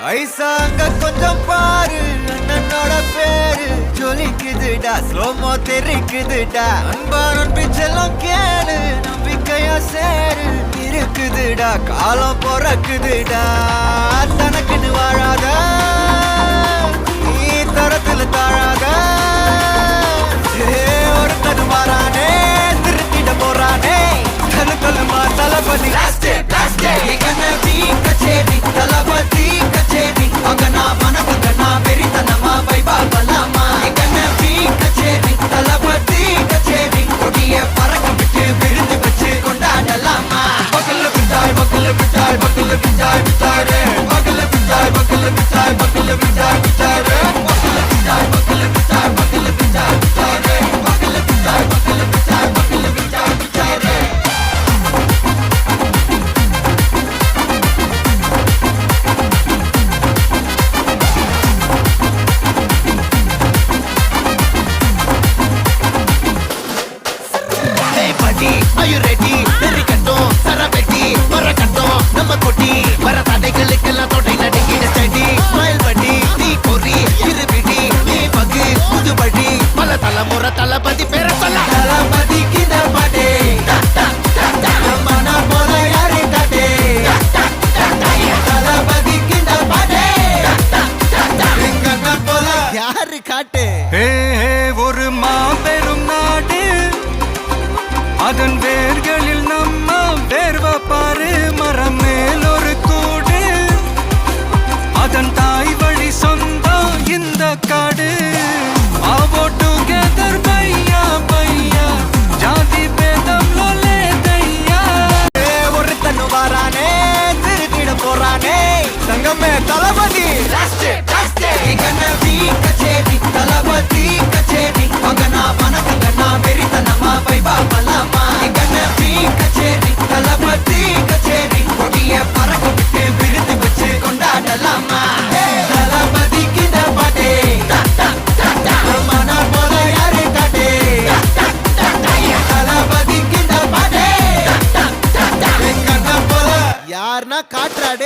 ஐசா அங்க கொஞ்சம் பாரு, அண்ணனோட பேரு ஜொலிக்குதுடா, ஸ்லோமோ தெரிக்குதுடா. அன்பான பிச்செல்லாம் கேளு, நம்பிக்கையா சேரு, இருக்குதுடா, காலம் பொறக்குதுடா. தனக்குன்னு வாழாத, நீ தரத்துல தாழாத. ஒருத்தன் மாறானே, திருத்திட போறானே, தலுக்கலுமா தளபதி. கச்சேரி தளபதி கச்சேரி, அங்கனா மனவங்கனா வெறித்தனமா வைபா பலாமா. கச்சேரி தளபதி கச்சேரி, கொடிய பறக்க விட்டு விருந்து வச்சு கொண்டாடலாமா. பக்கல்ல விட்டாய் பக்கல்ல விட்டாய் பக்கல்ல விட்டாய் விட்டாரு, பக்கல்ல விட்டாய் பக்கல்ல விட்டாய் பக்கல்ல விட்டாய் விட்டாரு, பக்கல்ல விட்டாய் பக்கல்ல விட்டாய் பக்கல்ல விட்டாய் விட்டாரு, பக்கல்ல விட்டாய் பக்கல்ல விட்டாய் பக்கல்ல விட்டாய் விட்டாரு. Are you ready? தெரிக்கட்டும் சரவெட்டி வரக்கட்டும் நம்ம கொட்டி வர தடைகளுக்கெல்லாம் தொடை நடுங்கிட ஸ்டடி. ஸ்மைல் பண்ணி நீ பொறி இருவிடி நீ பகு புதுபடி, பல தலைமுறை தளபதி பேர சொல்ல. தளபதிக்கு இந்த பாட்டே மன போல யாரு காட்டே, தளபதிக்கு இந்த பாட்டே எங்க போல யாரு காட்டு. ஒரு மாபெரும் நாடு, அதன் வேர்களில் நம்ம வேர்வ பாரு. மரம் மேல் ஒரு கூடு, அதன் தாய் வழி சொந்தம் இந்த காடு. ஆவோ டுகெதர் பையா பையா, ஜாதி பேதம் லோலே தையா. ஒருத்தனு வாரானே, திருத்திட போறானே, தங்கமே தளபதி. கச்சேரி தளபதி கச்சேரி, அங்கனா மனவங்கனா வெறித்தனமா வைபா பலாமா. கச்சேரி தளபதி கச்சேரி, கொடிய பறக்க விட்டு விருந்து வச்சு கொண்டாடலாமா. தளபதிக்கு இந்த பாட்டே மன போல யாரு காட்டே, தளபதிக்கு இந்த பாட்டே எங்க போல யாருன்னா காட்டுறாடே.